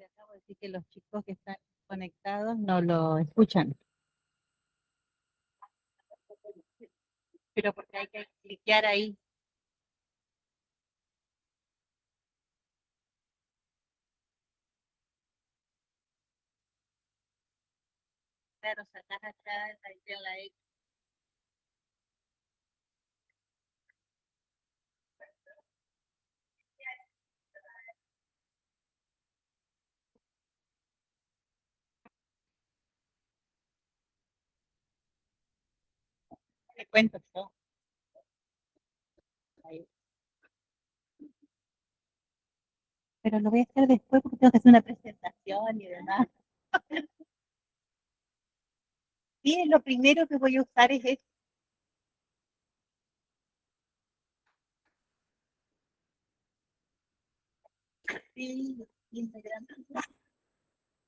acabo de decir que los chicos que están conectados no lo escuchan, pero porque hay que cliquear ahí. Claro, sacás acá, ahí en la X. Te cuento yo. Ahí. Pero lo voy a hacer después porque tengo que hacer una presentación y demás. Sí, lo primero que voy a usar es esto. Sí, Instagram.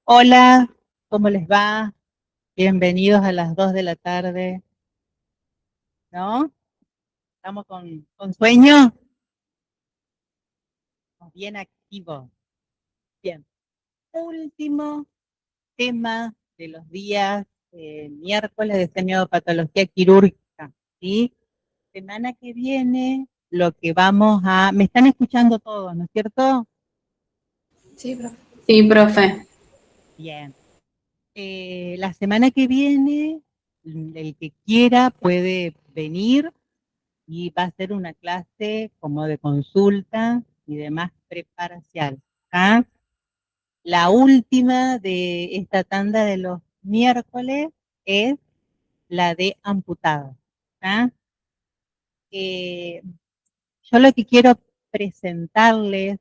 Hola, ¿cómo les va? Bienvenidos a las 2 de la tarde, ¿no? ¿Estamos con sueño? Estamos bien activos. Bien. Último tema de los días miércoles de semiopatología quirúrgica, ¿sí? Semana que viene, lo que vamos a... ¿Me están escuchando todos, no es cierto? Sí, profe. Sí, profe. Bien. La semana que viene, el que quiera puede venir y va a ser una clase como de consulta y demás preparcial. ¿Ah? La última de esta tanda de los miércoles es la de amputados. ¿Ah? Eh, yo lo que quiero presentarles,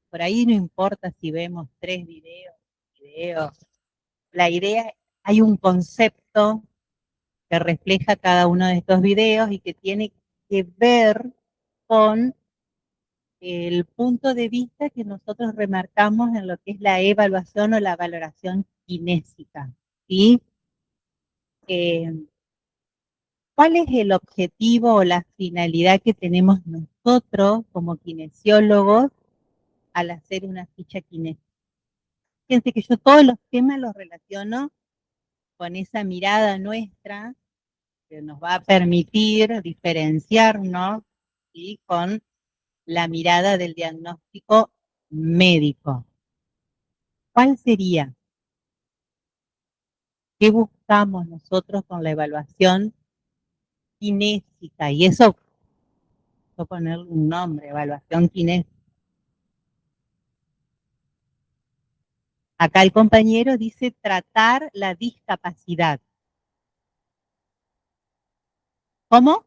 por ahí no importa si vemos 3 videos, la idea, hay un concepto que refleja cada uno de estos videos y que tiene que ver con el punto de vista que nosotros remarcamos en lo que es la evaluación o la valoración kinésica. ¿Sí? Eh, ¿Cuál es el objetivo o la finalidad que tenemos nosotros como kinesiólogos al hacer una ficha kinésica? Fíjense que yo todos los temas los relaciono con esa mirada nuestra que nos va a permitir diferenciarnos, ¿sí?, con la mirada del diagnóstico médico. ¿Cuál sería? ¿Qué buscamos nosotros con la evaluación kinésica? Y eso, voy a ponerle un nombre, evaluación kinésica. Acá el compañero dice tratar la discapacidad. ¿Cómo?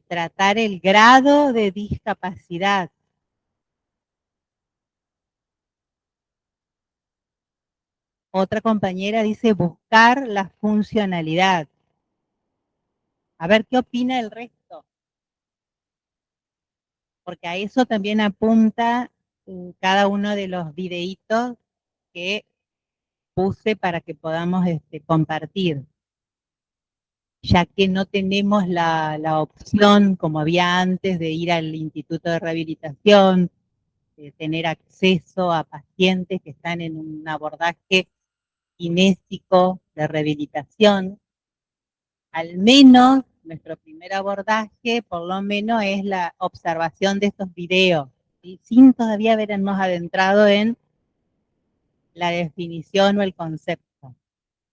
Tratar el grado de discapacidad. Otra compañera dice buscar la funcionalidad. A ver qué opina el resto, porque a eso también apunta cada uno de los videitos que puse para que podamos compartir, ya que no tenemos la opción, como había antes, de ir al Instituto de Rehabilitación, de tener acceso a pacientes que están en un abordaje kinésico de rehabilitación. Al menos nuestro primer abordaje, por lo menos, es la observación de estos videos, ¿sí?, sin todavía habernos adentrado en la definición o el concepto.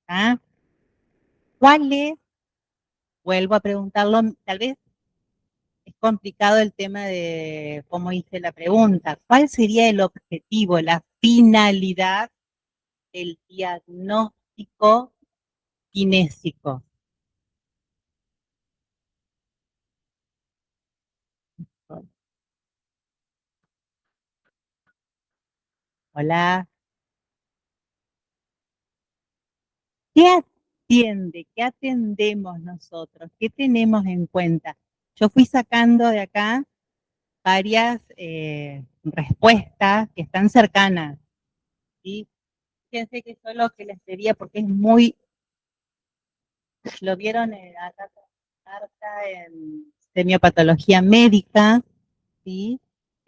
¿Ah? ¿Cuál es? Vuelvo a preguntarlo, tal vez es complicado el tema de cómo hice la pregunta. ¿Cuál sería el objetivo, la finalidad del diagnóstico kinésico? Hola. ¿Qué atiende? ¿Qué atendemos nosotros? ¿Qué tenemos en cuenta? Yo fui sacando de acá varias respuestas que están cercanas, ¿sí? Fíjense que eso es lo que les pedía porque es muy, lo vieron acá con Marta en semiopatología médica, ¿sí?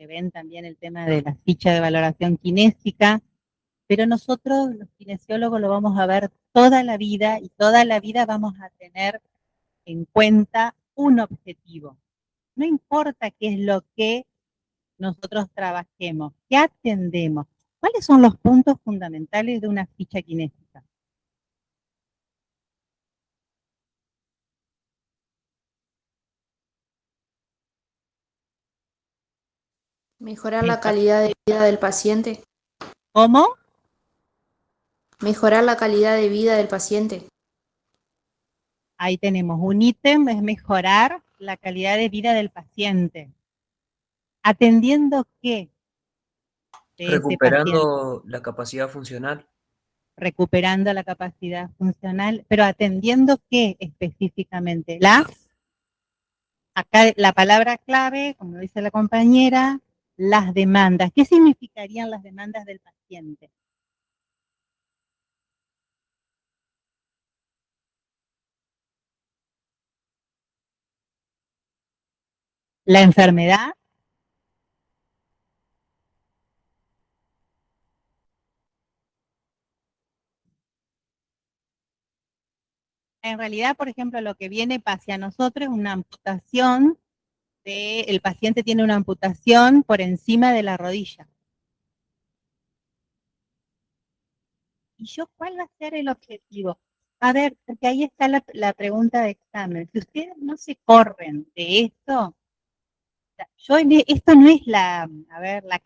que ven también el tema de la ficha de valoración kinésica, pero nosotros los kinesiólogos lo vamos a ver toda la vida y toda la vida vamos a tener en cuenta un objetivo. No importa qué es lo que nosotros trabajemos, qué atendemos, cuáles son los puntos fundamentales de una ficha kinésica. Mejorar la calidad de vida del paciente. ¿Cómo? Mejorar la calidad de vida del paciente. Ahí tenemos un ítem, es mejorar la calidad de vida del paciente. ¿Atendiendo qué de ese paciente? Recuperando la capacidad funcional. Recuperando la capacidad funcional, pero atendiendo qué específicamente. Acá la palabra clave, como dice la compañera, las demandas. ¿Qué significarían las demandas del paciente? La enfermedad, en realidad, por ejemplo, lo que viene hacia nosotros es una amputación, el paciente tiene una amputación por encima de la rodilla. ¿Y yo cuál va a ser el objetivo? A ver, porque ahí está la pregunta de examen. Si ustedes no se corren de esto, esto no es la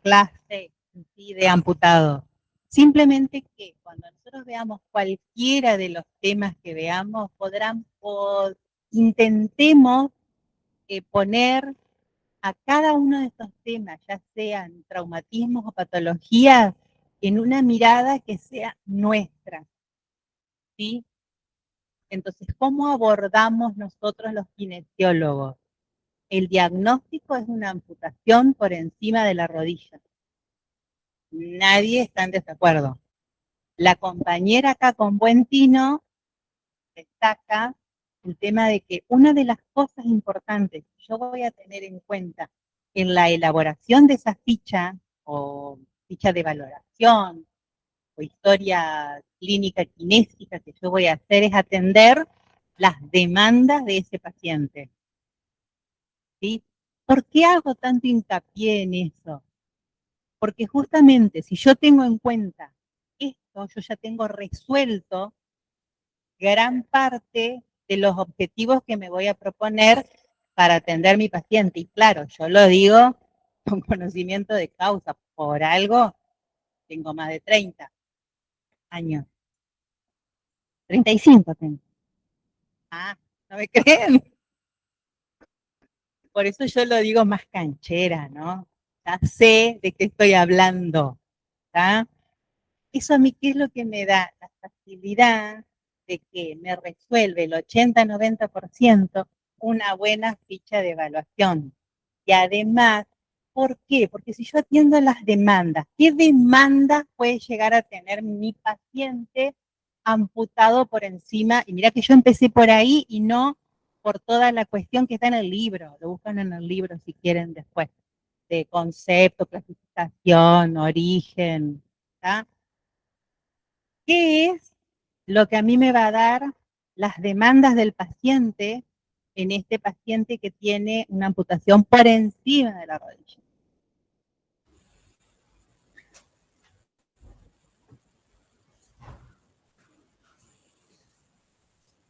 clase ¿sí? de amputado. Simplemente que cuando nosotros veamos cualquiera de los temas que veamos, intentemos poner a cada uno de estos temas, ya sean traumatismos o patologías, en una mirada que sea nuestra. ¿Sí? Entonces, ¿cómo abordamos nosotros los kinesiólogos? El diagnóstico es una amputación por encima de la rodilla. Nadie está en desacuerdo. La compañera acá con buen tino destaca el tema de que una de las cosas importantes que yo voy a tener en cuenta en la elaboración de esa ficha o ficha de valoración o historia clínica kinésica que yo voy a hacer es atender las demandas de ese paciente. ¿Sí? ¿Por qué hago tanto hincapié en eso? Porque justamente si yo tengo en cuenta esto, yo ya tengo resuelto gran parte de los objetivos que me voy a proponer para atender a mi paciente. Y claro, yo lo digo con conocimiento de causa. Por algo tengo más de 30 años. 35 tengo. Ah, ¿no me creen? Por eso yo lo digo más canchera, ¿no? Ya sé de qué estoy hablando. ¿Tá? Eso a mí, ¿qué es lo que me da? La facilidad de que me resuelve el 80-90% una buena ficha de evaluación. Y además, ¿por qué? Porque si yo atiendo las demandas, ¿qué demandas puede llegar a tener mi paciente amputado por encima? Y mira que yo empecé por ahí y no por toda la cuestión que está en el libro. Lo buscan en el libro si quieren después, de concepto, clasificación, origen, ¿tá? ¿Qué es lo que a mí me va a dar las demandas del paciente en este paciente que tiene una amputación por encima de la rodilla?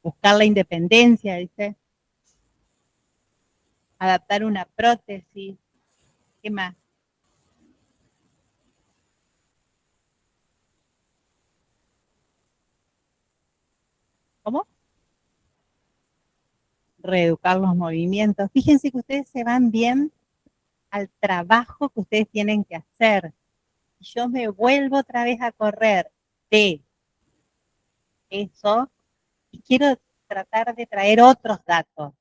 Buscar la independencia, dice. Adaptar una prótesis. ¿Qué más? ¿Cómo? Reeducar los movimientos. Fíjense que ustedes se van bien al trabajo que ustedes tienen que hacer. Yo me vuelvo otra vez a correr de eso y quiero tratar de traer otros datos.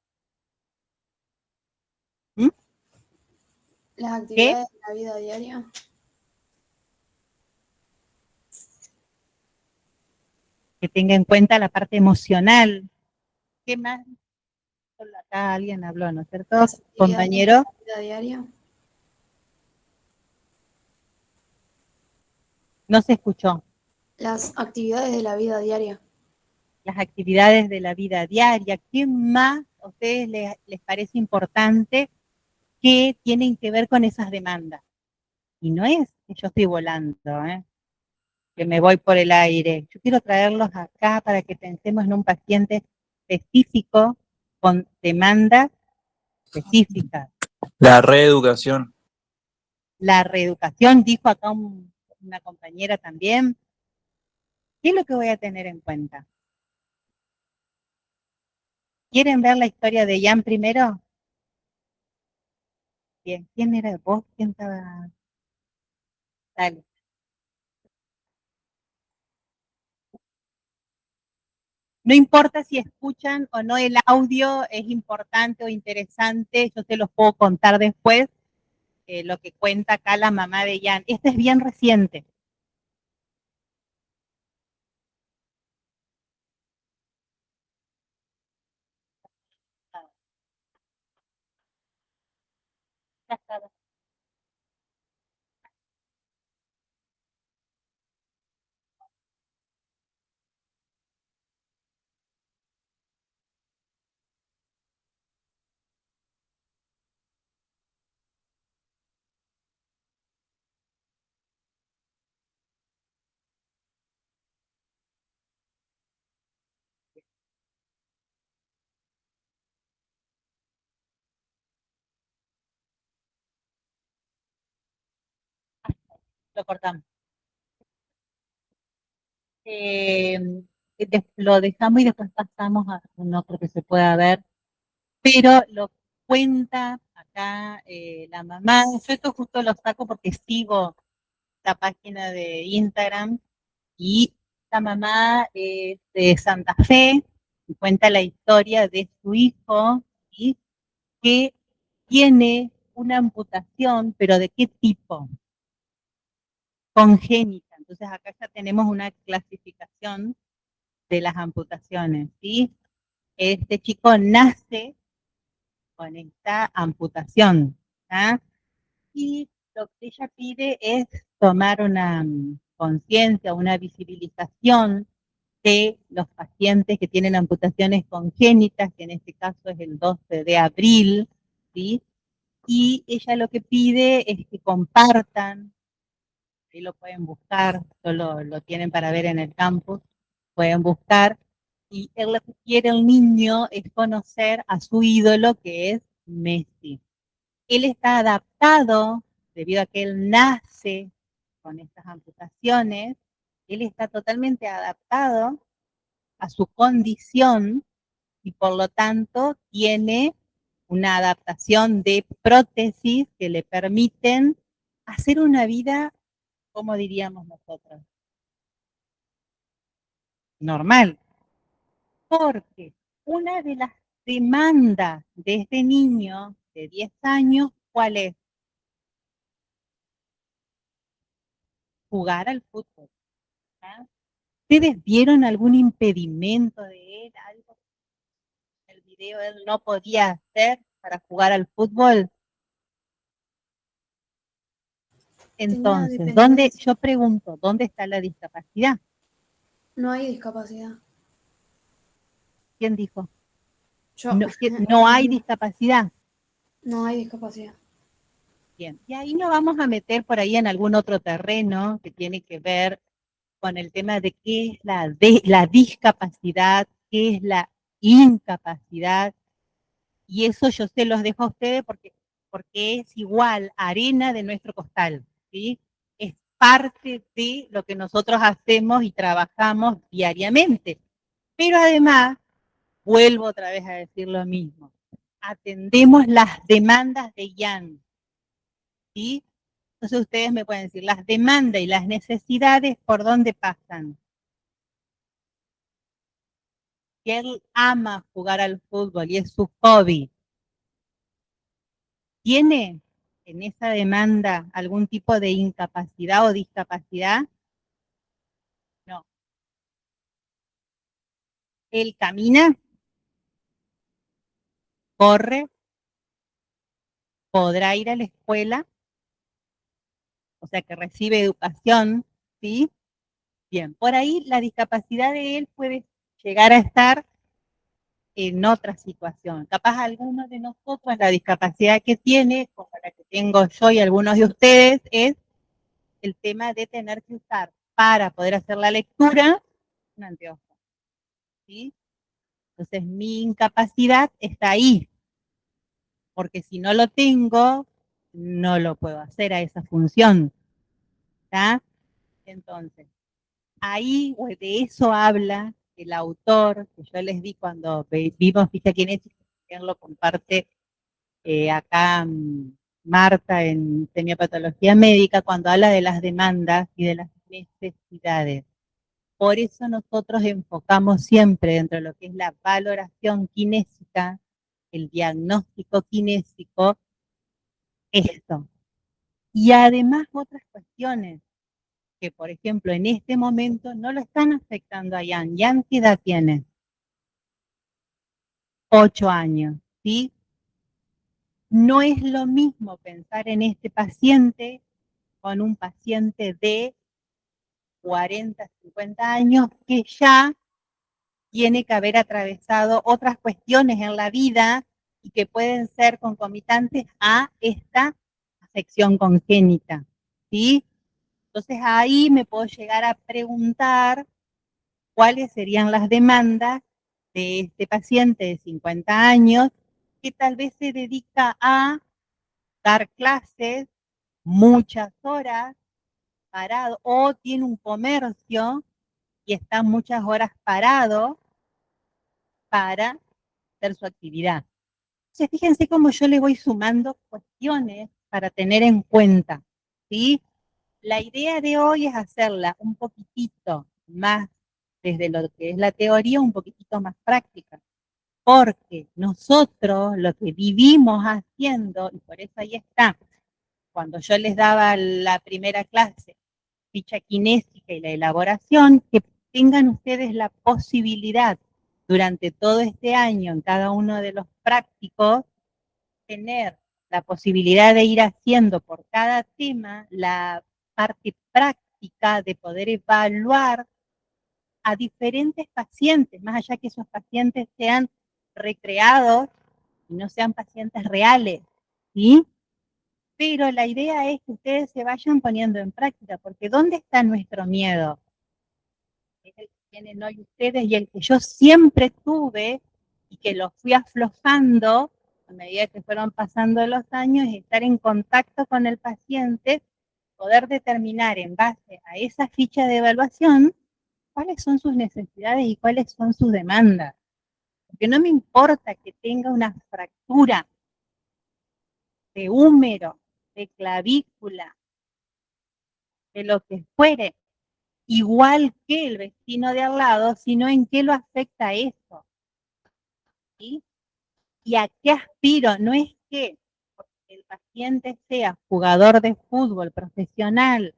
¿Mm? Las actividades de la vida diaria. Que tenga en cuenta la parte emocional. ¿Qué más? Acá alguien habló, ¿no es cierto, compañero? La vida diaria. No se escuchó. Las actividades de la vida diaria. Las actividades de la vida diaria. ¿Qué más a ustedes les parece importante que tienen que ver con esas demandas? Y no es que yo estoy volando, que me voy por el aire. Yo quiero traerlos acá para que pensemos en un paciente específico con demandas específicas. La reeducación. La reeducación, dijo acá una compañera también. ¿Qué es lo que voy a tener en cuenta? ¿Quieren ver la historia de Jan primero? Bien, ¿quién era vos? ¿Quién estaba? Dale. No importa si escuchan o no el audio, es importante o interesante, yo se los puedo contar después, lo que cuenta acá la mamá de Jan. Este es bien reciente. Lo cortamos. Eh, lo dejamos y después pasamos a un otro que se pueda ver, pero lo cuenta acá la mamá. Yo esto justo lo saco porque sigo la página de Instagram y esta mamá es de Santa Fe y cuenta la historia de su hijo, ¿sí? Que tiene una amputación, pero ¿de qué tipo? Congénita. Entonces acá ya tenemos una clasificación de las amputaciones, ¿sí? Este chico nace con esta amputación, ¿ah? Y lo que ella pide es tomar una conciencia, una visibilización de los pacientes que tienen amputaciones congénitas, que en este caso es el 12 de abril, ¿sí? Y ella lo que pide es que compartan, ahí lo pueden buscar, solo lo tienen para ver en el campus, pueden buscar, y él lo que quiere el niño es conocer a su ídolo que es Messi. Él está adaptado, debido a que él nace con estas amputaciones, él está totalmente adaptado a su condición y por lo tanto tiene una adaptación de prótesis que le permiten hacer una vida, como diríamos nosotros, normal. Porque una de las demandas de este niño de 10 años, ¿cuál es? Jugar al fútbol. ¿Ah? ¿Ustedes vieron algún impedimento de él, algo que en el video él no podía hacer para jugar al fútbol? Tenía Entonces, ¿dónde, dependencia. yo pregunto, ¿dónde está la discapacidad? No hay discapacidad. ¿Quién dijo? Yo, No, no hay no, discapacidad. no hay discapacidad. Bien, y ahí nos vamos a meter por ahí en algún otro terreno que tiene que ver con el tema de qué es la discapacidad, qué es la incapacidad, y eso yo se los dejo a ustedes porque es igual arena de nuestro costal, ¿sí? Es parte de lo que nosotros hacemos y trabajamos diariamente. Pero además, vuelvo otra vez a decir lo mismo, atendemos las demandas de Jan, ¿sí? Entonces ustedes me pueden decir, las demandas y las necesidades, ¿por dónde pasan? Que él ama jugar al fútbol y es su hobby. ¿Tiene en esa demanda algún tipo de incapacidad o discapacidad? No. Él camina, corre, podrá ir a la escuela, o sea que recibe educación, ¿sí? Bien, por ahí la discapacidad de él puede llegar a estar en otra situación. Capaz alguno de nosotros, la discapacidad que tiene, como la que tengo yo y algunos de ustedes, es el tema de tener que usar para poder hacer la lectura un anteojo, ¿sí? Entonces mi incapacidad está ahí, porque si no lo tengo, no lo puedo hacer a esa función, ¿está? Entonces, ahí de eso habla el autor, que yo les di cuando vimos Ficha Kinética, que él lo comparte acá Marta en Semiopatología Médica, cuando habla de las demandas y de las necesidades. Por eso nosotros enfocamos siempre dentro de lo que es la valoración kinésica, el diagnóstico kinésico, esto. Y además otras cuestiones que, por ejemplo, en este momento no lo están afectando a Ian. ¿Ian qué edad tiene? 8 años, ¿sí? No es lo mismo pensar en este paciente con un paciente de 40, 50 años que ya tiene que haber atravesado otras cuestiones en la vida y que pueden ser concomitantes a esta afección congénita, ¿sí? Entonces ahí me puedo llegar a preguntar cuáles serían las demandas de este paciente de 50 años que tal vez se dedica a dar clases muchas horas parado o tiene un comercio y está muchas horas parado para hacer su actividad. Entonces, fíjense cómo yo le voy sumando cuestiones para tener en cuenta, ¿sí? La idea de hoy es hacerla un poquitito más desde lo que es la teoría, un poquitito más práctica, porque nosotros lo que vivimos haciendo, y por eso ahí está, cuando yo les daba la primera clase, ficha kinésica y la elaboración, que tengan ustedes la posibilidad durante todo este año en cada uno de los prácticos, tener la posibilidad de ir haciendo por cada tema la parte práctica de poder evaluar a diferentes pacientes, más allá que esos pacientes sean recreados y no sean pacientes reales, ¿sí? Pero la idea es que ustedes se vayan poniendo en práctica, porque ¿dónde está nuestro miedo? Es el que tienen hoy ustedes y el que yo siempre tuve y que lo fui aflojando a medida que fueron pasando los años, es estar en contacto con el paciente, poder determinar en base a esa ficha de evaluación cuáles son sus necesidades y cuáles son sus demandas. Porque no me importa que tenga una fractura de húmero, de clavícula, de lo que fuere, igual que el vecino de al lado, sino en qué lo afecta eso, ¿sí? Y a qué aspiro. No es que el paciente sea jugador de fútbol profesional,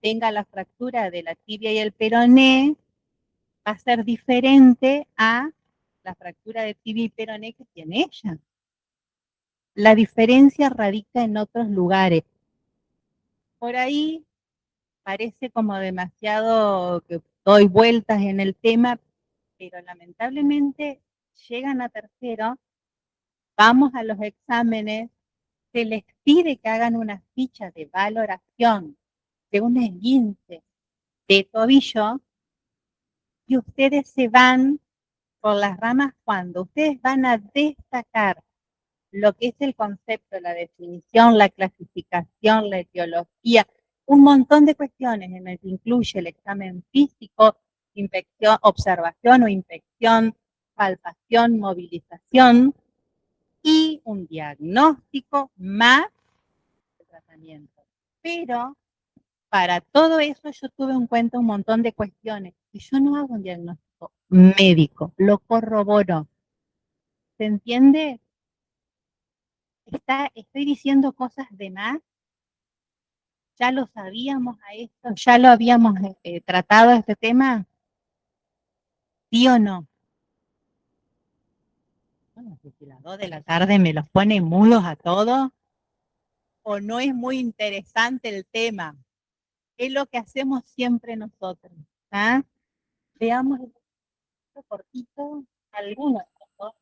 tenga la fractura de la tibia y el peroné, va a ser diferente a la fractura de tibia y peroné que tiene ella. La diferencia radica en otros lugares. Por ahí parece como demasiado que doy vueltas en el tema, pero lamentablemente llegan a tercero, vamos a los exámenes, se les pide que hagan una ficha de valoración de un esguince de tobillo y ustedes se van por las ramas cuando ustedes van a destacar lo que es el concepto, la definición, la clasificación, la etiología, un montón de cuestiones en el que incluye el examen físico, inspección, observación o inspección, palpación, movilización y un diagnóstico más el tratamiento. Pero para todo eso yo tuve en cuenta un montón de cuestiones y yo no hago un diagnóstico médico, lo corroboro. ¿Se entiende? Estoy diciendo cosas de más. ¿Ya lo sabíamos a esto? ¿Ya lo habíamos tratado este tema? ¿Sí o no? No sé si las 2 de la tarde me los pone mudos a todos o no es muy interesante el tema. Es lo que hacemos siempre nosotros. ¿Ah? Veamos el cortito, algunos. ¿No?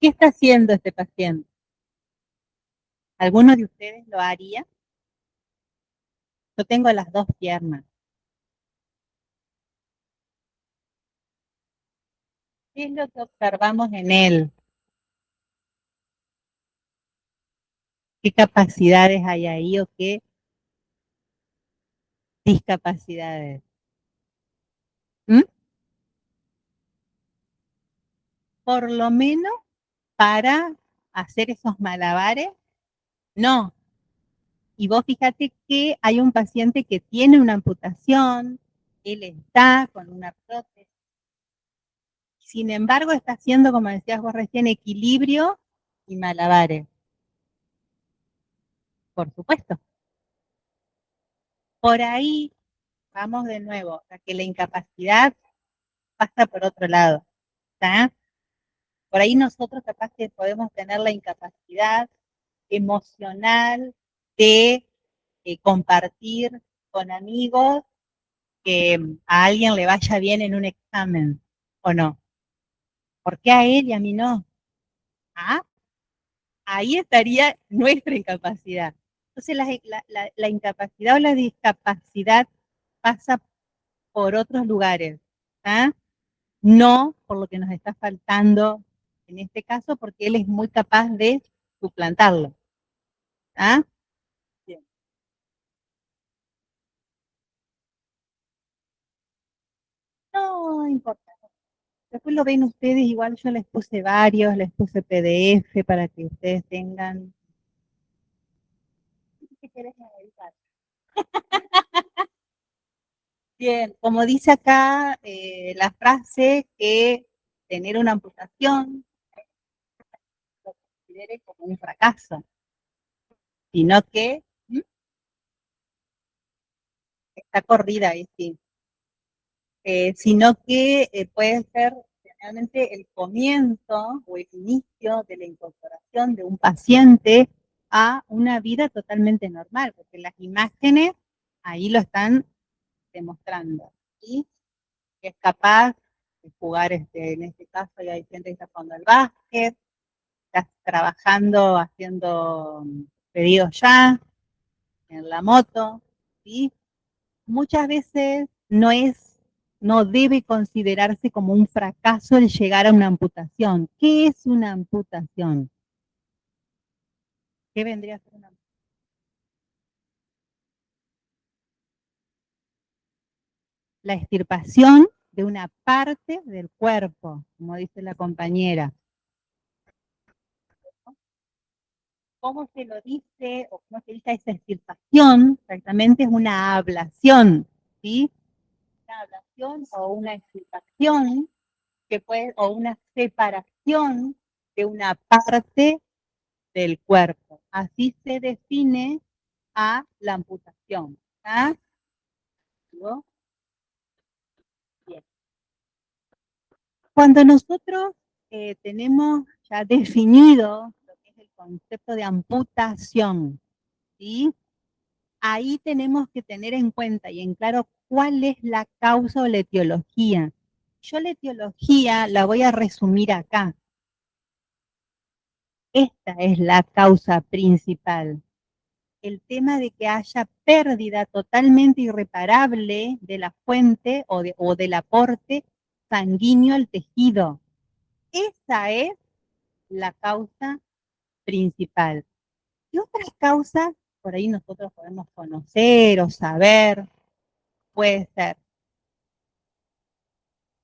¿Qué está haciendo este paciente? ¿Alguno de ustedes lo haría? Yo tengo las dos piernas. ¿Qué es lo que observamos en él? ¿Qué capacidades hay ahí o qué discapacidades? ¿Mm? Por lo menos para hacer esos malabares, no. Y vos fíjate que hay un paciente que tiene una amputación, él está con una prótesis, sin embargo está haciendo, como decías vos recién, equilibrio y malabares. Por supuesto. Por ahí vamos de nuevo a que la incapacidad pasa por otro lado. ¿Está? Por ahí nosotros capaz que podemos tener la incapacidad emocional de compartir con amigos que a alguien le vaya bien en un examen, ¿o no? ¿Por qué a él y a mí no? ¿Ah? Ahí estaría nuestra incapacidad. Entonces la incapacidad o la discapacidad pasa por otros lugares, ¿ah? No por lo que nos está faltando en este caso, porque él es muy capaz de suplantarlo. ¿Ah? Bien. No importa. Después lo ven ustedes, igual yo les puse varios, les puse PDF para que ustedes tengan. ¿Qué querés analizar? Bien, como dice acá la frase que tener una amputación lo considere como un fracaso, sino que está corrida ahí, sí. Sino que puede ser realmente el comienzo o el inicio de la incorporación de un paciente a una vida totalmente normal, porque las imágenes ahí lo están demostrando, ¿sí? Que es capaz de jugar, en este caso ya hay gente que está jugando al básquet, está trabajando, haciendo pedidos ya, en la moto, ¿sí? Muchas veces no debe considerarse como un fracaso el llegar a una amputación. ¿Qué es una amputación? ¿Qué vendría a ser una amputación? La extirpación de una parte del cuerpo, como dice la compañera. ¿Cómo se lo dice o cómo se dice esa extirpación? Exactamente es una ablación, ¿sí? Una ablación o una extirpación o una separación de una parte del cuerpo. Así se define a la amputación. ¿Ah? Bien. Cuando nosotros tenemos ya definido lo que es el concepto de amputación, ¿sí? Ahí tenemos que tener en cuenta y en claro cuál es la causa o la etiología. Yo la etiología la voy a resumir acá. Esta es la causa principal. El tema de que haya pérdida totalmente irreparable de la fuente o del aporte sanguíneo al tejido. Esa es la causa principal. Y otras causas, por ahí nosotros podemos conocer o saber, puede ser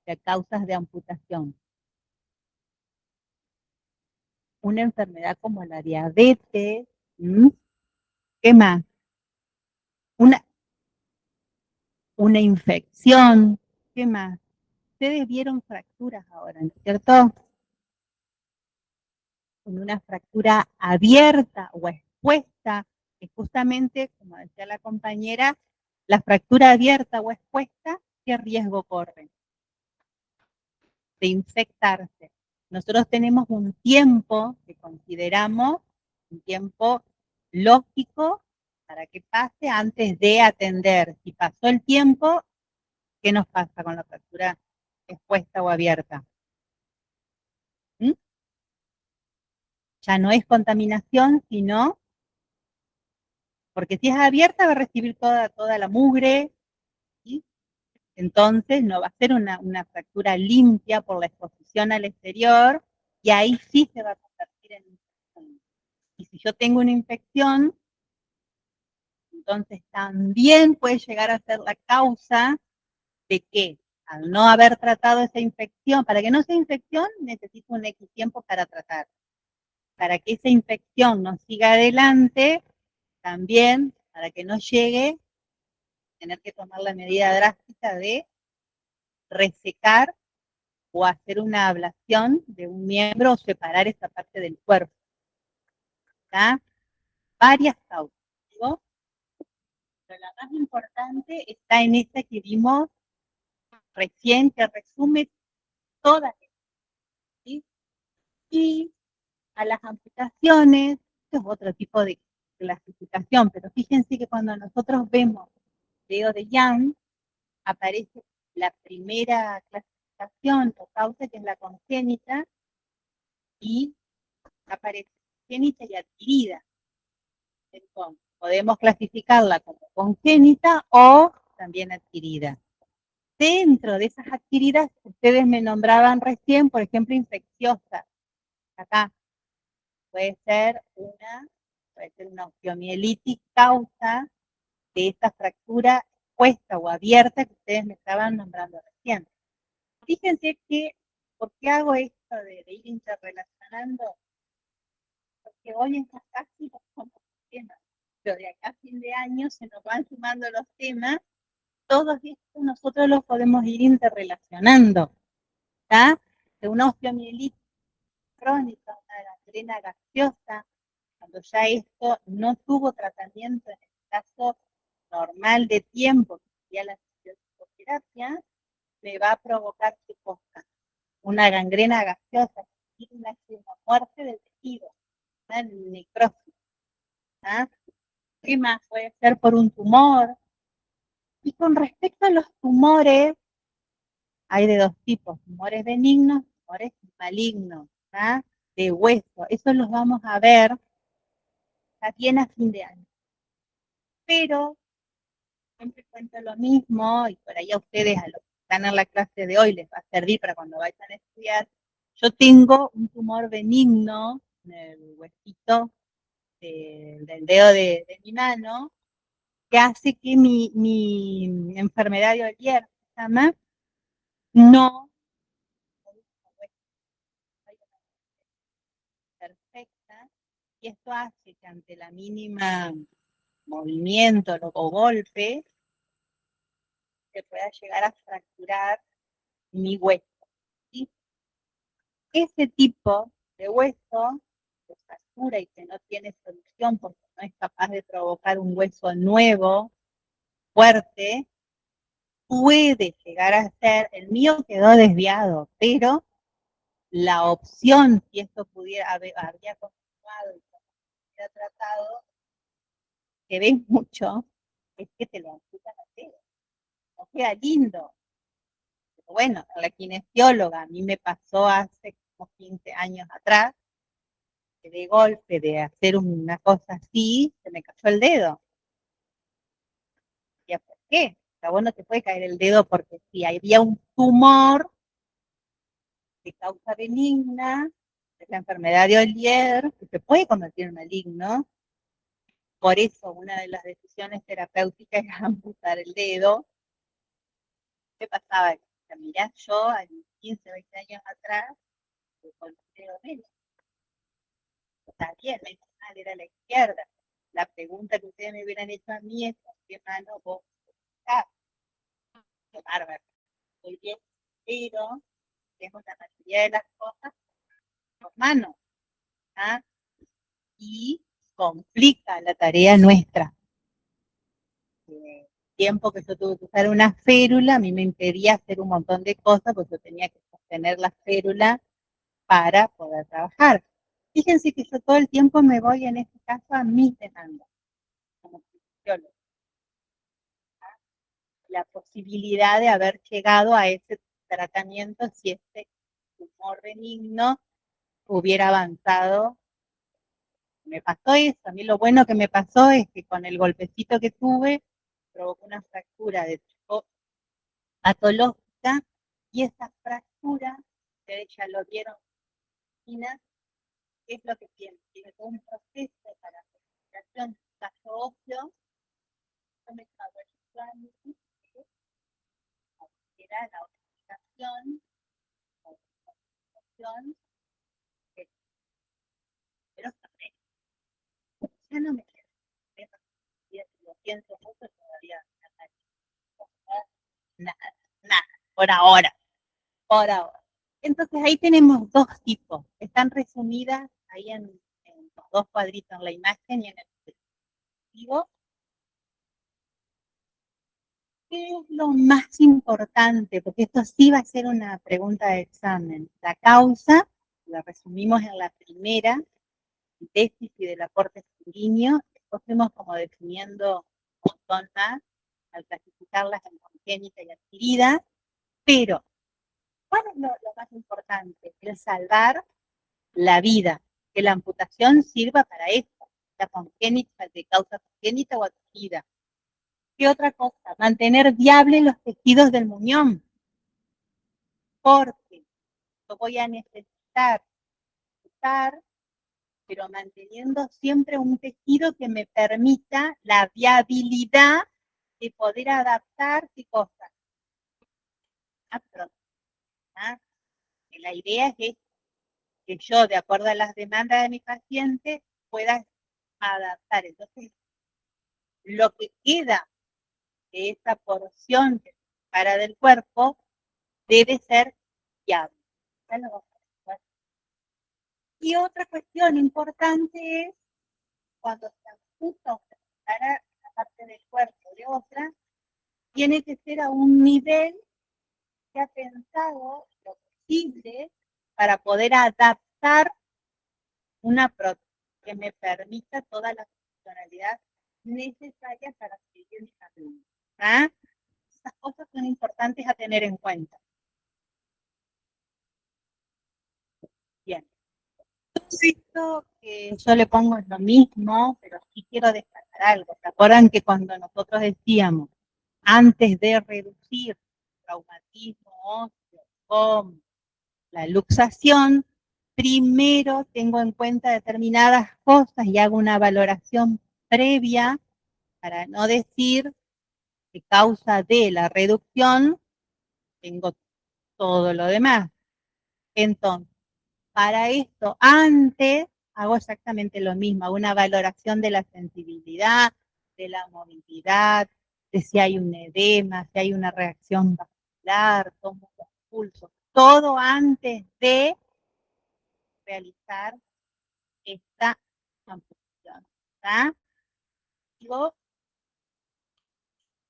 de causas de amputación. Una enfermedad como la diabetes, ¿m? ¿Qué más? Una infección, ¿qué más? Ustedes vieron fracturas ahora, ¿no es cierto? Con una fractura abierta o expuesta, que justamente, como decía la compañera, la fractura abierta o expuesta, ¿qué riesgo corre? De infectarse. Nosotros tenemos un tiempo que consideramos un tiempo lógico para que pase antes de atender. Si pasó el tiempo, ¿qué nos pasa con la fractura expuesta o abierta? ¿Mm? Ya no es contaminación, sino, porque si es abierta va a recibir toda la mugre, ¿sí? Entonces no va a ser una fractura limpia por la exposición al exterior, y ahí sí se va a convertir en infección. Y si yo tengo una infección, entonces también puede llegar a ser la causa de que al no haber tratado esa infección, para que no sea infección, necesito un X tiempo para tratar. Para que esa infección no siga adelante, también, para que no llegue, tener que tomar la medida drástica de resecar o hacer una ablación de un miembro o separar esa parte del cuerpo. ¿Está? Varias causas, ¿no? Pero la más importante está en esta que vimos recién, que resume todas, ¿sí? Y a las amputaciones, esto es otro tipo de clasificación, pero fíjense que cuando nosotros vemos dedo de Young, aparece la primera clasificación o causa, que es la congénita, y aparece congénita y adquirida. Entonces, podemos clasificarla como congénita o también adquirida. Dentro de esas adquiridas, ustedes me nombraban recién, por ejemplo, infecciosas. Acá puede ser una osteomielitis causa de esta fractura expuesta o abierta que ustedes me estaban nombrando recién. Fíjense que, ¿por qué hago esto de ir interrelacionando? Porque hoy en casi los temas, pero de acá a fin de año se nos van sumando los temas, todos estos nosotros los podemos ir interrelacionando. ¿Está? De una osteomielitis crónica, una gangrena gaseosa, cuando ya esto no tuvo tratamiento en el caso normal de tiempo, que sería la fisioterapia, me va a provocar qué cosa, una gangrena gaseosa, una muerte del tejido, una necrosis. ¿Ah? ¿Qué más? Puede ser por un tumor. Y con respecto a los tumores, hay de dos tipos, tumores benignos, tumores malignos, ¿ah? De hueso. Eso los vamos a ver bien a fin de año. Pero siempre cuento lo mismo, y por ahí a ustedes, a los que están en la clase de hoy, les va a servir para cuando vayan a estudiar. Yo tengo un tumor benigno en el huesito del dedo de mi mano, que hace que mi enfermedad de Olier, se llama, no perfecta, y esto hace que ante la mínima movimiento o golpe se pueda llegar a fracturar mi hueso. ¿Sí? Ese tipo de hueso que fractura y que no tiene solución porque no es capaz de provocar un hueso nuevo, fuerte, puede llegar a ser, el mío quedó desviado, pero la opción, si esto habría continuado y se hubiera tratado, que ves mucho, es que te lo amputan a dedo. No queda lindo. Pero bueno, la kinesióloga, a mí me pasó hace como 15 años atrás, que de golpe, de hacer una cosa así, se me cayó el dedo. ¿Y por qué? O vos no te puede caer el dedo porque si había un tumor de causa benigna, de la enfermedad de Olier, que se puede convertir en maligno. Por eso una de las decisiones terapéuticas es amputar el dedo. ¿Qué pasaba? Mirá, yo a 15, 20 años atrás, con el dedo menos. Está bien, menos mal era la izquierda. La pregunta que ustedes me hubieran hecho a mí es: ¿con qué mano vos estás? Qué bárbaro. Muy bien, pero tenemos la mayoría de las cosas con manos. ¿Ah? Y complica la tarea nuestra. El tiempo que yo tuve que usar una férula, a mí me impedía hacer un montón de cosas, porque yo tenía que sostener la férula para poder trabajar. Fíjense que yo todo el tiempo me voy, en este caso, a mis demandas, como fisióloga. La posibilidad de haber llegado a ese tratamiento si este tumor benigno hubiera avanzado. Me pasó eso, a mí lo bueno que me pasó es que con el golpecito que tuve, provocó una fractura de tipo patológica, y esa fractura, ustedes ya lo vieron, es lo que tiene todo un proceso para la recuperación del callo óseo, que era la operación, pero ya no me queda, lo pienso mucho todavía, nada, por ahora. Entonces ahí tenemos dos tipos, están resumidas ahí en los dos cuadritos, en la imagen y en el dispositivo. ¿Qué es lo más importante? Porque esto sí va a ser una pregunta de examen. La causa, la resumimos en la primera, déficit del aporte sanguíneo, después fuimos como definiendo un montón más al clasificarlas en congénita y adquirida, pero ¿cuál es lo más importante? El salvar la vida, que la amputación sirva para esto, la congénita, de causa congénita o adquirida. ¿Qué otra cosa? Mantener viables los tejidos del muñón, porque yo voy a necesitar usar, pero manteniendo siempre un tejido que me permita la viabilidad de poder adaptar qué cosas. La idea es que yo, de acuerdo a las demandas de mi paciente, pueda adaptar. Entonces, lo que queda de esa porción que se separa del cuerpo debe ser viable. Y otra cuestión importante es cuando se amputa o se separa la parte del cuerpo de otra, tiene que ser a un nivel que ha pensado lo posible para poder adaptar una prótesis que me permita toda la funcionalidad necesaria para seguir desarrollando. ¿Ah? Esas cosas son importantes a tener en cuenta. Bien. Todo esto que yo le pongo es lo mismo, pero sí quiero destacar algo. ¿Se acuerdan que cuando nosotros decíamos, antes de reducir traumatismo óseo con la luxación, primero tengo en cuenta determinadas cosas y hago una valoración previa para no decir que causa de la reducción tengo todo lo demás. Entonces, para esto, antes hago exactamente lo mismo, hago una valoración de la sensibilidad, de la movilidad, de si hay un edema, si hay una reacción vascular, tomo los pulsos, todo antes de realizar esta amputación. ¿Está? Digo,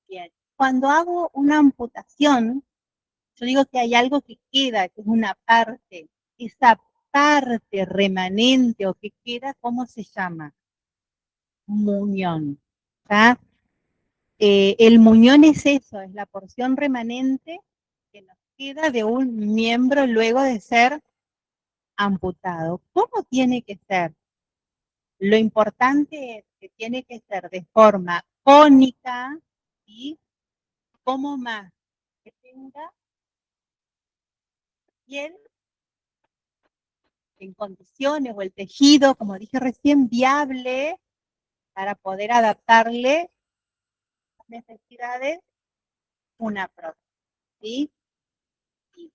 bien. Cuando hago una amputación, yo digo que hay algo que queda, que es una parte. Esa parte remanente o que queda, ¿cómo se llama? Muñón. ¿Está? El muñón es eso, es la porción remanente que nos queda de un miembro luego de ser amputado. ¿Cómo tiene que ser? Lo importante es que tiene que ser de forma cónica y como más que tenga piel en condiciones o el tejido, como dije recién, viable para poder adaptarle las necesidades una prótesis. ¿Sí?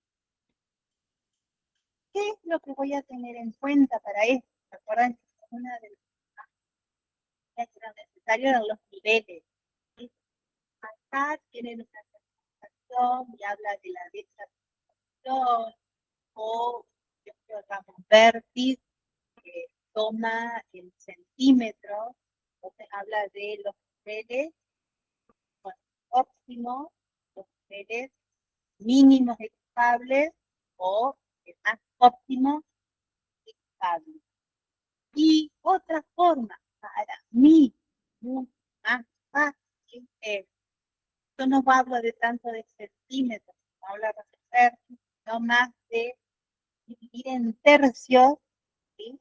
¿Qué es lo que voy a tener en cuenta para esto? Recuerden que una de las que era necesario eran los niveles. ¿Sí? Acá tienen una clasificación y habla de la desclasificación o Ramos Vertis, toma el centímetro, entonces habla de los niveles óptimos, los niveles mínimos estables o el más óptimo estable. Y otra forma para mí muy más fácil es, yo no hablo de tanto de centímetros, no hablo de tercios, sino más de dividir en tercios, ¿sí?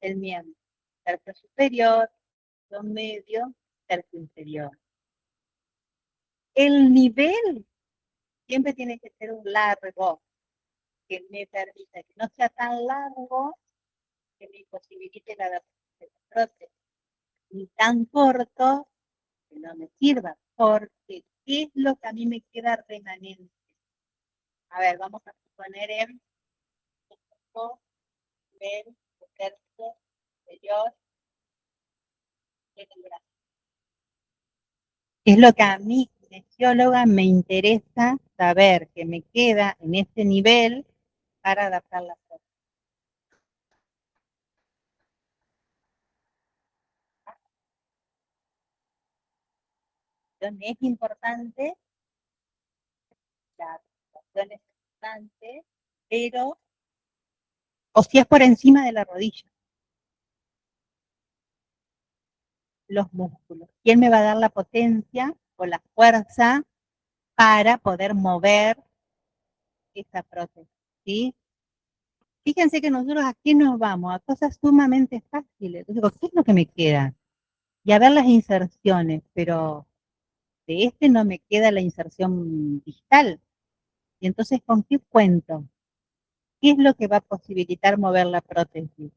El miembro, tercio superior, tercio medio, tercio inferior. El nivel siempre tiene que ser un largo, que me permita que no sea tan largo que me posibilite la adaptación de la prótesis, ni tan corto que no me sirva, porque ¿qué es lo que a mí me queda remanente? A ver, vamos a poner en nivel tercio superior en el brazo. Es lo que a mí, kinesióloga, me interesa saber que me queda en este nivel para adaptar la prótesis. Es importante, la adaptación es importante, pero, o si es por encima de la rodilla, los músculos. ¿Quién me va a dar la potencia o la fuerza para poder mover esa prótesis? ¿Sí? Fíjense que nosotros aquí nos vamos a cosas sumamente fáciles. Entonces digo, ¿qué es lo que me queda? Y a ver las inserciones, pero de este no me queda la inserción distal. Y entonces, ¿con qué cuento? ¿Qué es lo que va a posibilitar mover la prótesis?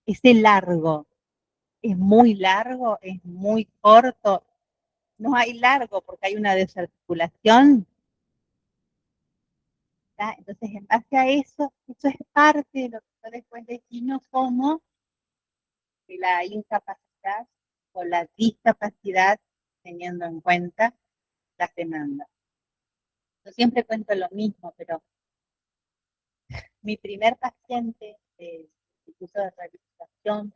Ese largo. ¿Es muy largo? ¿Es muy corto? No hay largo porque hay una desarticulación. ¿Tá? Entonces, en base a eso es parte de lo que yo después defino como la incapacidad o la discapacidad teniendo en cuenta las demandas. Yo siempre cuento lo mismo, pero mi primer paciente de instituto de rehabilitación,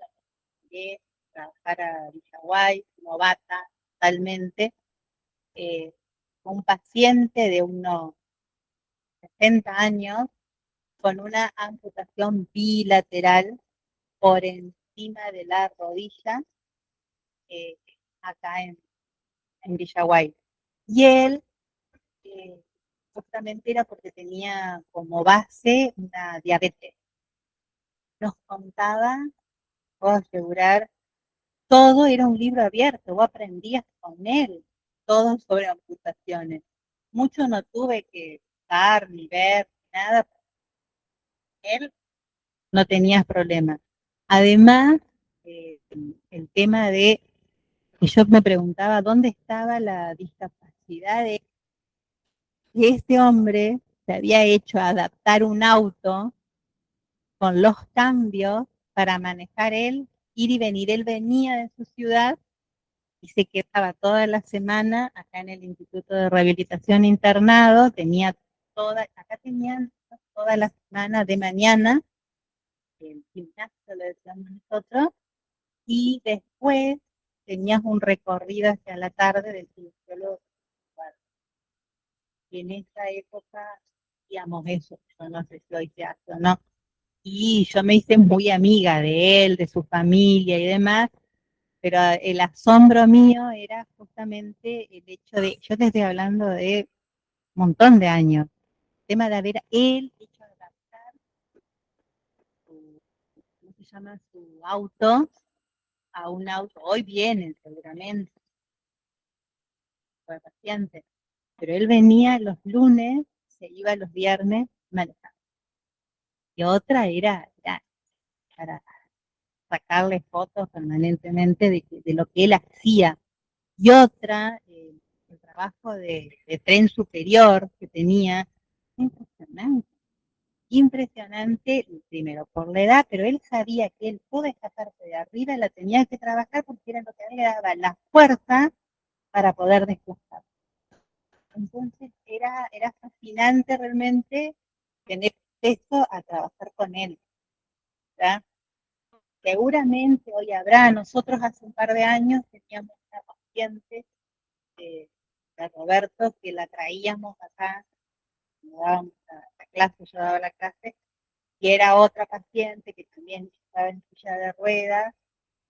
llegué a trabajar a Villaguay, novata totalmente, un paciente de unos 60 años con una amputación bilateral por encima de la rodilla, eh, acá en Villaguay. Y él justamente era porque tenía como base una diabetes. Nos contaba, puedo asegurar, todo era un libro abierto, vos aprendías con él, todo sobre amputaciones. Mucho no tuve que estar ni ver nada, él no tenía problemas. Además, el tema de que yo me preguntaba dónde estaba la discapacidad de este hombre, se había hecho adaptar un auto con los cambios para manejar él, ir y venir. Él venía de su ciudad y se quedaba toda la semana acá en el Instituto de Rehabilitación internado, acá tenían toda la semana de mañana, el gimnasio lo decíamos nosotros, y después tenías un recorrido hacia la tarde del kinesiólogo. Y en esa época, digamos eso, yo no sé si hoy se hace o no, y yo me hice muy amiga de él, de su familia y demás, pero el asombro mío era justamente el hecho de, yo te estoy hablando de un montón de años, el tema de haber él hecho adaptar su, ¿cómo se llama? Su auto a un auto, hoy vienen seguramente, fue paciente, pero él venía los lunes, se iba los viernes manejando. Y otra era para sacarle fotos permanentemente de lo que él hacía. Y otra, el trabajo de tren superior que tenía, impresionante, impresionante, primero por la edad, pero él sabía que él toda esta parte de arriba la tenía que trabajar porque era lo que a él le daba la fuerza para poder desplazar. Entonces era fascinante realmente tener acceso a trabajar con él. ¿Verdad? seguramente hoy habrá. Nosotros hace un par de años teníamos una paciente de Roberto que la traíamos acá, dábamos la clase, yo daba la clase, y era otra paciente que también estaba en silla de ruedas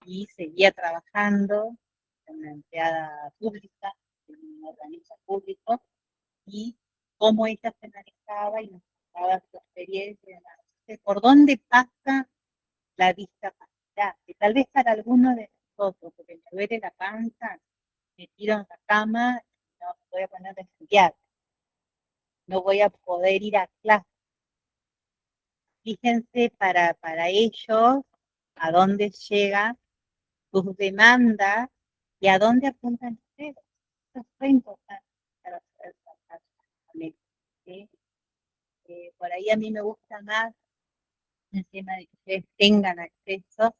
y seguía trabajando en una empleada pública, en un organismo público, y cómo ella se manejaba y nos contaba su experiencia. ¿Por dónde pasa la discapacidad? Que tal vez para algunos de nosotros, porque me duele la panza, me tiro en la cama, no voy a poner a estudiar, no voy a poder ir a clase. Fíjense para ellos a dónde llega sus demandas y a dónde apuntan ustedes. Eso es muy importante para poder tratar con esto, ¿sí? Por ahí a mí me gusta más el tema de que ustedes tengan acceso,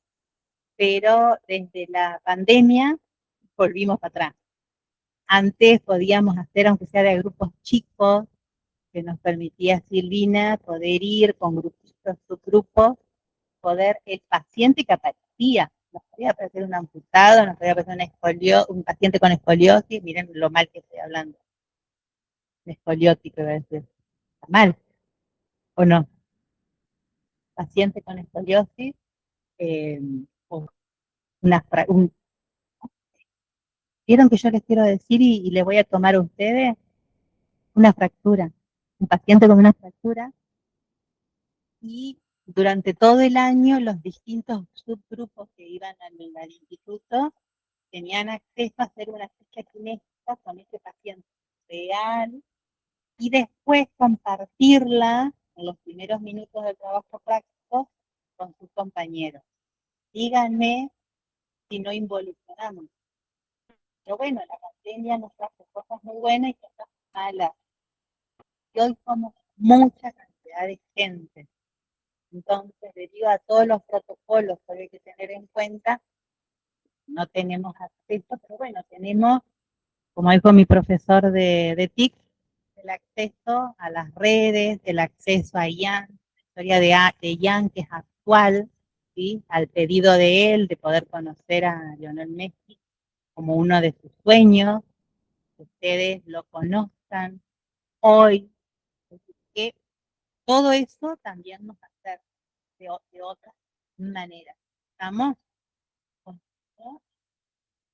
pero desde la pandemia volvimos para atrás. Antes podíamos hacer, aunque sea de grupos chicos, que nos permitía Silvina poder ir con grupitos, subgrupos, poder el paciente que aparecía. Nos podía aparecer un amputado, nos podía aparecer un paciente con escoliosis, miren lo mal que estoy hablando. Escoliótico, iba a decir. ¿Está mal? ¿O no? Paciente con escoliosis, o ¿vieron que yo les quiero decir y les voy a tomar a ustedes? Una fractura. Un paciente con una fractura. Y durante todo el año los distintos subgrupos que iban al instituto tenían acceso a hacer una ficha kinésica con ese paciente real y después compartirla en los primeros minutos del trabajo práctico con sus compañeros. Díganme si no involucramos. Pero bueno, la pandemia nos trajo cosas muy buenas y cosas malas. Y hoy somos mucha cantidad de gente. Entonces, debido a todos los protocolos que hay que tener en cuenta, no tenemos acceso, pero bueno, tenemos, como dijo mi profesor de TIC, el acceso a las redes, el acceso a Ian, la historia de Ian, que es actual, ¿sí? Al pedido de él de poder conocer a Lionel Messi como uno de sus sueños, que ustedes lo conozcan hoy, que todo eso también nos hace de otra manera. ¿Estamos?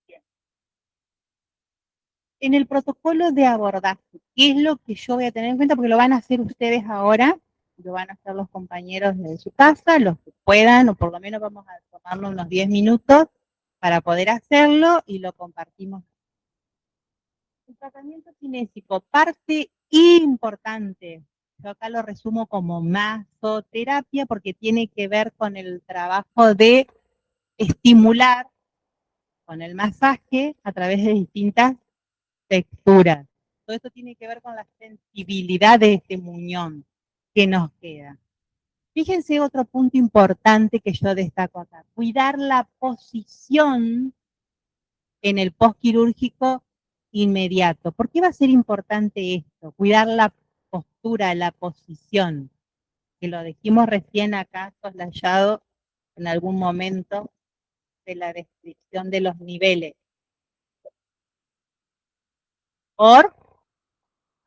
Bien. En el protocolo de abordaje, ¿qué es lo que yo voy a tener en cuenta? Porque lo van a hacer ustedes ahora, lo van a hacer los compañeros de su casa, los que puedan, o por lo menos vamos a tomarnos unos 10 minutos para poder hacerlo y lo compartimos. El tratamiento cinésico, parte importante, yo acá lo resumo como masoterapia porque tiene que ver con el trabajo de estimular con el masaje a través de distintas texturas. Todo esto tiene que ver con la sensibilidad de este muñón que nos queda. Fíjense otro punto importante que yo destaco acá, cuidar la posición en el postquirúrgico inmediato. ¿Por qué va a ser importante esto? Cuidar la postura, la posición, que lo dijimos recién acá, soslayado en algún momento de la descripción de los niveles.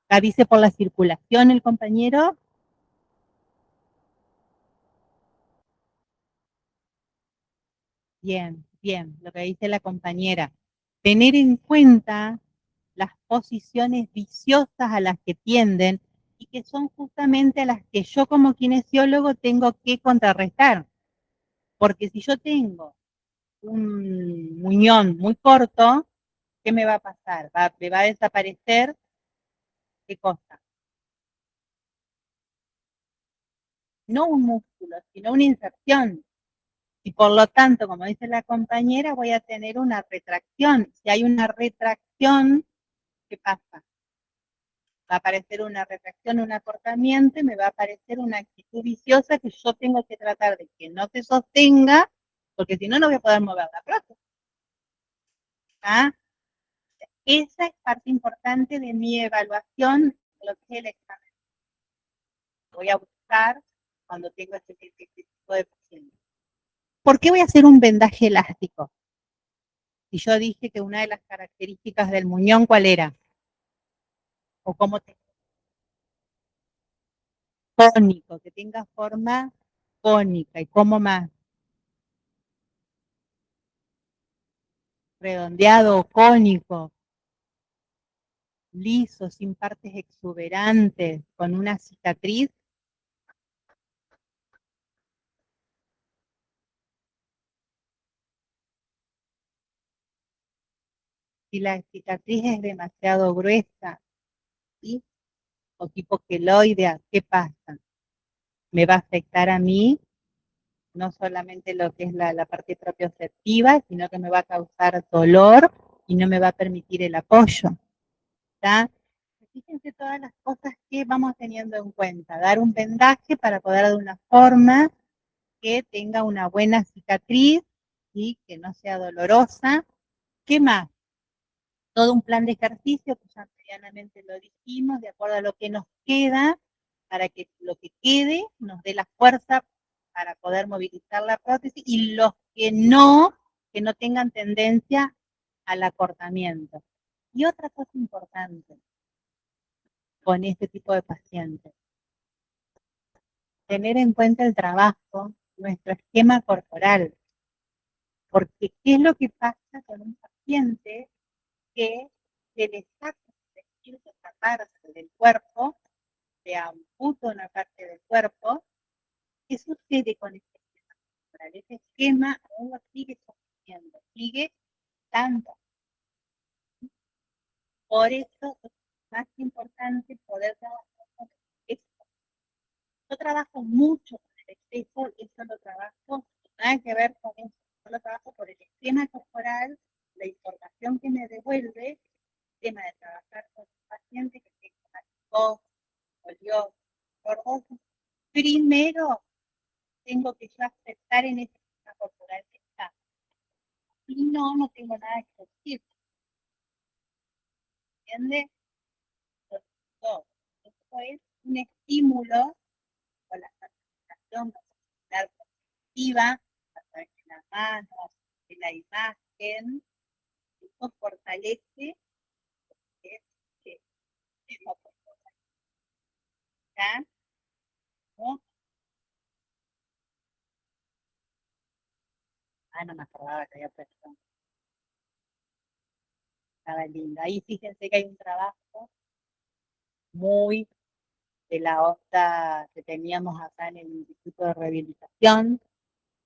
La dice por la circulación el compañero. Bien, bien, lo que dice la compañera. Tener en cuenta las posiciones viciosas a las que tienden y que son justamente a las que yo como kinesiólogo tengo que contrarrestar. Porque si yo tengo un muñón muy corto, ¿qué me va a pasar? Me va a desaparecer, ¿qué cosa? No un músculo, sino una inserción. Y por lo tanto, como dice la compañera, voy a tener una retracción. Si hay una retracción, ¿qué pasa? Va a aparecer una retracción, un acortamiento, y me va a aparecer una actitud viciosa que yo tengo que tratar de que no se sostenga, porque si no, no voy a poder mover la prótesis. ¿Ah? Esa es parte importante de mi evaluación de lo que es el examen. Voy a buscar cuando tengo este tipo de pacientes. ¿Por qué voy a hacer un vendaje elástico? Si yo dije que una de las características del muñón, ¿cuál era? O cómo te... Cónico, que tenga forma cónica. ¿Y cómo más? Redondeado o cónico, liso, sin partes exuberantes, con una cicatriz. Si la cicatriz es demasiado gruesa, ¿sí? O tipo queloidea, ¿qué pasa? Me va a afectar a mí, no solamente lo que es la parte propioceptiva, sino que me va a causar dolor y no me va a permitir el apoyo. ¿Está? Fíjense todas las cosas que vamos teniendo en cuenta. Dar un vendaje para poder dar una forma que tenga una buena cicatriz y que no sea dolorosa. ¿Qué más? Todo un plan de ejercicio, que ya medianamente lo dijimos, de acuerdo a lo que nos queda, para que lo que quede nos dé la fuerza para poder movilizar la prótesis, y los que no tengan tendencia al acortamiento. Y otra cosa importante con este tipo de pacientes, tener en cuenta el trabajo, nuestro esquema corporal, porque ¿qué es lo que pasa con un paciente que se le saca esa parte del cuerpo, se amputa una parte del cuerpo? ¿Qué sucede con este esquema corporal? Ese esquema aún lo sigue sosteniendo, sigue tanto. Por eso es más importante poder trabajar con el exceso. Yo trabajo mucho con el exceso, eso lo trabajo, nada que ver con eso. Yo lo trabajo por el esquema corporal, la información que me devuelve, el tema de trabajar con un paciente que tenga tos, polio, gordoso. Primero tengo que yo aceptar en ese esquema corporal que está. Si no, no tengo nada que decir. ¿Entiendes? Esto es un estímulo con la capacitación muscular positiva, a través de las manos, de la imagen. Eso fortalece que es la persona. ¿No? No me acordaba que había puesto. Estaba linda. Ahí fíjense que hay un trabajo muy de la onda que teníamos acá en el Instituto de Rehabilitación,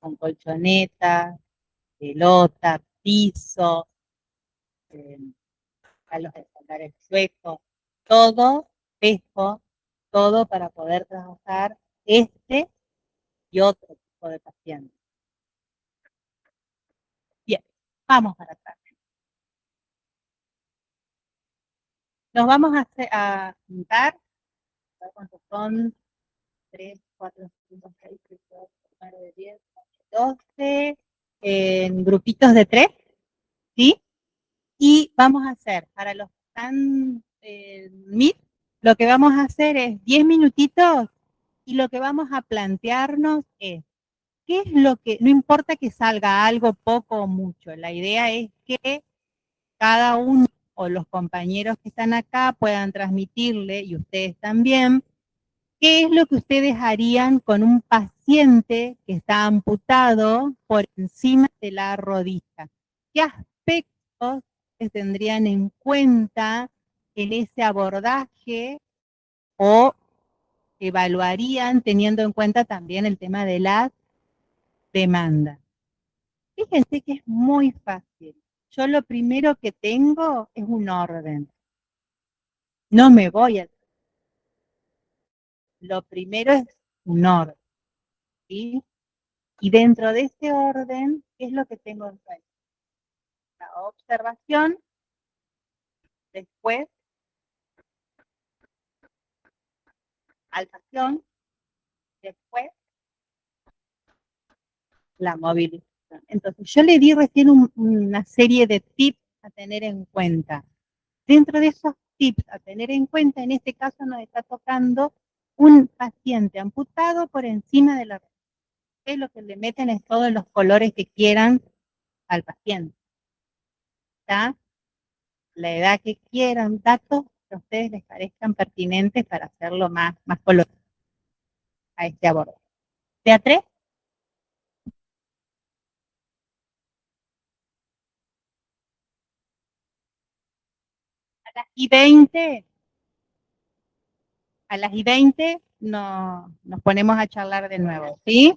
con colchonetas, pelota, piso, palos de soldar el sueco, todo espejo, todo para poder trabajar este y otro tipo de pacientes. Bien, vamos para atrás. Nos vamos a juntar, ¿cuántos son? 3, 4, 5, 6, 7, 8, 9, 10, 12, en grupitos de 3, ¿sí? Y vamos a hacer, para los que están en Meet, lo que vamos a hacer es 10 minutitos y lo que vamos a plantearnos es, ¿qué es lo que, no importa que salga algo poco o mucho, la idea es que cada uno o los compañeros que están acá puedan transmitirle, y ustedes también, qué es lo que ustedes harían con un paciente que está amputado por encima de la rodilla. ¿Qué aspectos se tendrían en cuenta en ese abordaje o evaluarían teniendo en cuenta también el tema de las demandas? Fíjense que es muy fácil. Yo lo primero que tengo es un orden. No me voy a... Lo primero es un orden, ¿sí? Y dentro de ese orden, ¿qué es lo que tengo en cuenta? La observación, después palpación, después la movilización. Entonces, yo le di recién una serie de tips a tener en cuenta. Dentro de esos tips a tener en cuenta, en este caso nos está tocando un paciente amputado por encima de la rodilla. ustedes lo que le meten es todos los colores que quieran al paciente. ¿Está? La edad que quieran, datos que a ustedes les parezcan pertinentes para hacerlo más colorido a este abordaje. ¿De a tres? A las y 20, nos ponemos a charlar de nuevo, ¿sí?